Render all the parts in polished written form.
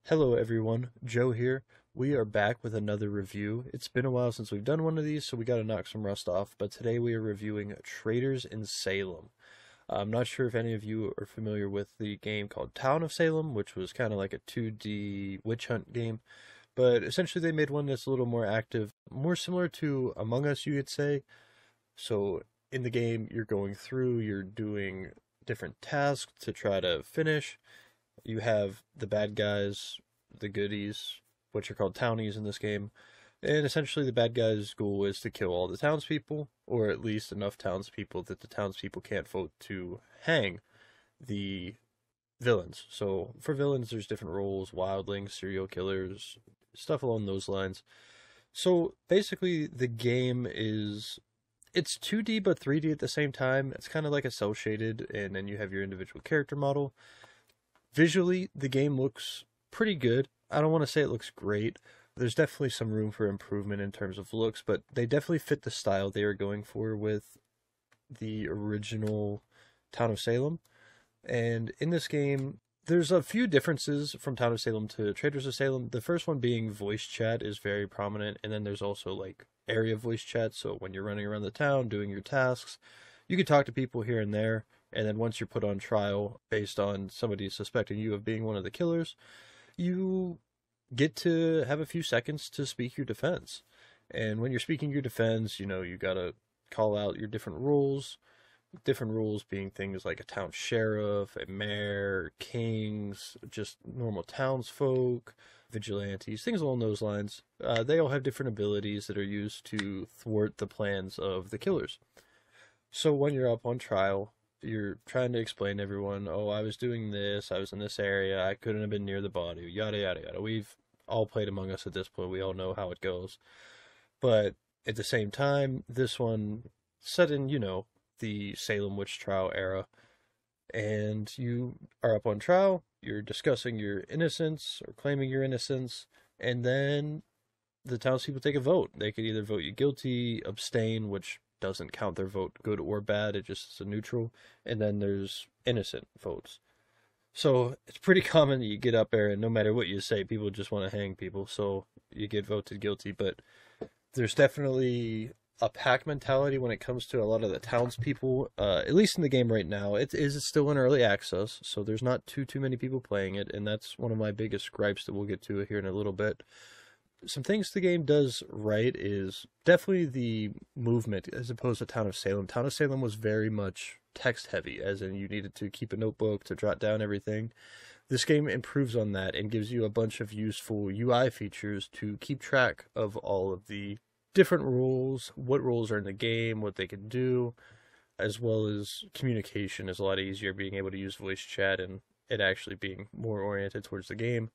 Hello everyone, Joe here. We are back with another review. It's been a while since we've done one of these, so we gotta knock some rust off, but today we are reviewing Traitors in Salem. I'm not sure if any of you are familiar with the game called Town of Salem, which was kind of like a 2D witch hunt game, but essentially they made one that's a little more active, more similar to Among Us, you could say. So in the game, you're going through, you're doing different tasks to try to finish. You have the bad guys, the goodies, which are called townies in this game. And essentially the bad guys' goal is to kill all the townspeople, or at least enough townspeople that the townspeople can't vote to hang the villains. So for villains, there's different roles, wildlings, serial killers, stuff along those lines. So basically the game it's 2D but 3D at the same time. It's kind of like a cel shaded, and then you have your individual character model. Visually, the game looks pretty good. I don't want to say it looks great. There's definitely some room for improvement in terms of looks, but they definitely fit the style they were going for with the original Town of Salem. And in this game, there's a few differences from Town of Salem to Traitors of Salem. The first one being voice chat is very prominent, and then there's also like area voice chat, so when you're running around the town doing your tasks, you can talk to people here and there. And then once you're put on trial based on somebody suspecting you of being one of the killers, you get to have a few seconds to speak your defense. And when you're speaking your defense, you gotta call out your different rules. Different rules being things like a town sheriff, a mayor, kings, just normal townsfolk, vigilantes, things along those lines. They all have different abilities that are used to thwart the plans of the killers. So when you're up on trial, you're trying to explain to everyone, oh, I was doing this, I was in this area, I couldn't have been near the body, yada, yada, yada. We've all played Among Us at this point, we all know how it goes. But at the same time, this one set in, the Salem witch trial era, and you are up on trial, you're discussing your innocence, or claiming your innocence, and then the townspeople take a vote. They could either vote you guilty, abstain, which doesn't count their vote good or bad, it just is a neutral, and then there's innocent votes. So it's pretty common that you get up there and no matter what you say, people just want to hang people, so you get voted guilty. But there's definitely a pack mentality when it comes to a lot of the townspeople, at least in the game right now. It is still in early access, so there's not too many people playing it, and that's one of my biggest gripes that we'll get to here in a little bit. Some things the game does right is definitely the movement as opposed to Town of Salem. Town of Salem was very much text heavy, as in you needed to keep a notebook to jot down everything. This game improves on that and gives you a bunch of useful UI features to keep track of all of the different rules, what rules are in the game, what they can do, as well as communication is a lot easier, being able to use voice chat and it actually being more oriented towards the game.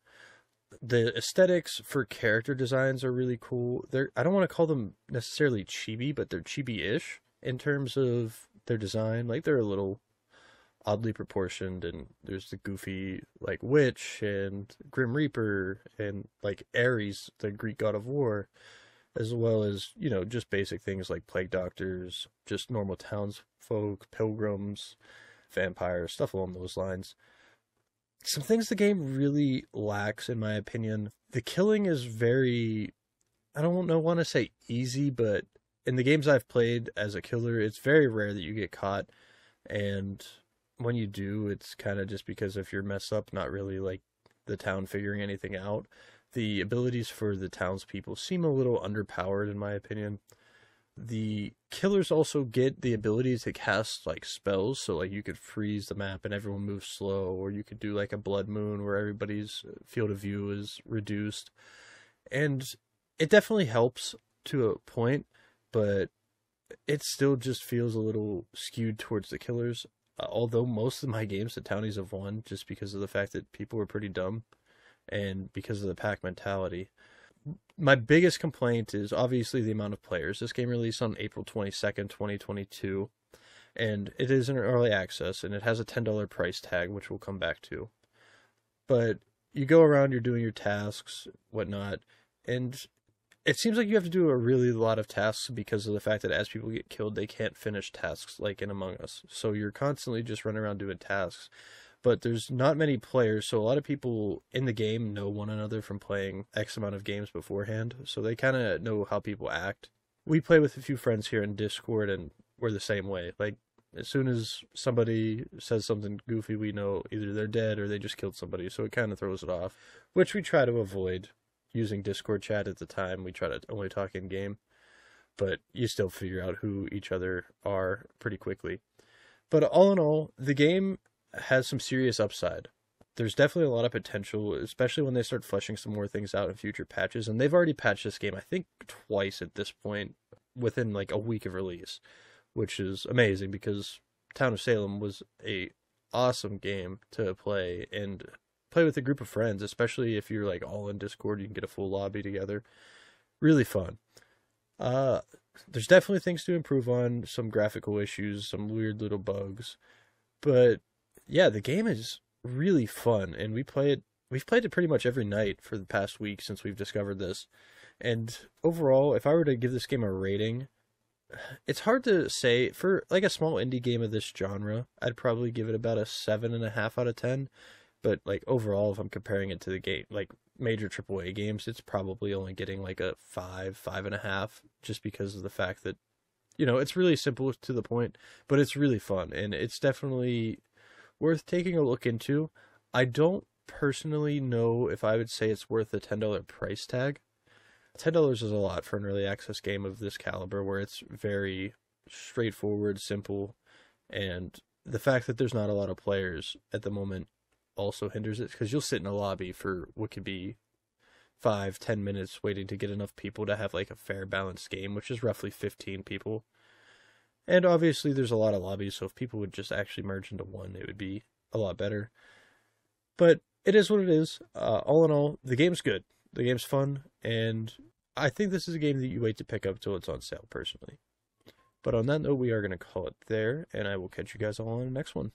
The aesthetics for character designs are really cool. I don't want to call them necessarily chibi, but they're chibi-ish in terms of their design. Like, they're a little oddly proportioned, and there's the goofy, like, witch and Grim Reaper and, like, Ares, the Greek god of war, as well as, just basic things like plague doctors, just normal townsfolk, pilgrims, vampires, stuff along those lines. Some things the game really lacks, in my opinion. The killing is very, I don't want to say easy, but in the games I've played as a killer, it's very rare that you get caught. And when you do, it's kind of just because if you're messed up, not really like the town figuring anything out. The abilities for the townspeople seem a little underpowered, in my opinion. The killers also get the ability to cast like spells, so like you could freeze the map and everyone moves slow, or you could do like a blood moon where everybody's field of view is reduced. And it definitely helps to a point, but it still just feels a little skewed towards the killers. Although most of my games the townies have won just because of the fact that people were pretty dumb and because of the pack mentality. My biggest complaint is obviously the amount of players. This game released on April 22nd, 2022, and it is in early access, and it has a $10 price tag, which we'll come back to. But you go around, you're doing your tasks, whatnot, and it seems like you have to do a really lot of tasks because of the fact that as people get killed, they can't finish tasks like in Among Us. So you're constantly just running around doing tasks. but there's not many players, so a lot of people in the game know one another from playing X amount of games beforehand, so they kind of know how people act. We play with a few friends here in Discord, and we're the same way. Like, as soon as somebody says something goofy, we know either they're dead or they just killed somebody, so it kind of throws it off, which we try to avoid using Discord chat at the time. We try to only talk in-game, but you still figure out who each other are pretty quickly. But all in all, the game has some serious upside. There's definitely a lot of potential, especially when they start fleshing some more things out in future patches, and they've already patched this game, I think, twice at this point, within like a week of release, which is amazing because Town of Salem was a awesome game to play and play with a group of friends, especially if you're like all in Discord. You can get a full lobby together. Really fun. There's definitely things to improve on, some graphical issues, some weird little bugs, but yeah, the game is really fun, and we've played it pretty much every night for the past week since we've discovered this. And overall, if I were to give this game a rating, it's hard to say. For like a small indie game of this genre, I'd probably give it about a 7.5 out of 10. But like overall, if I'm comparing it to the game, like major AAA games, it's probably only getting like a 5.5, just because of the fact that, it's really simple to the point, but it's really fun, and it's definitely worth taking a look into. I don't personally know if I would say it's worth the $10 price tag. $10 is a lot for an early access game of this caliber, where it's very straightforward, simple, and the fact that there's not a lot of players at the moment also hinders it, because you'll sit in a lobby for what could be 5-10 minutes waiting to get enough people to have like a fair balanced game, which is roughly 15 people. And obviously there's a lot of lobbies, so if people would just actually merge into one, it would be a lot better. But it is what it is. All in all, the game's good. The game's fun, and I think this is a game that you wait to pick up till it's on sale, personally. But on that note, we are going to call it there, and I will catch you guys all on the next one.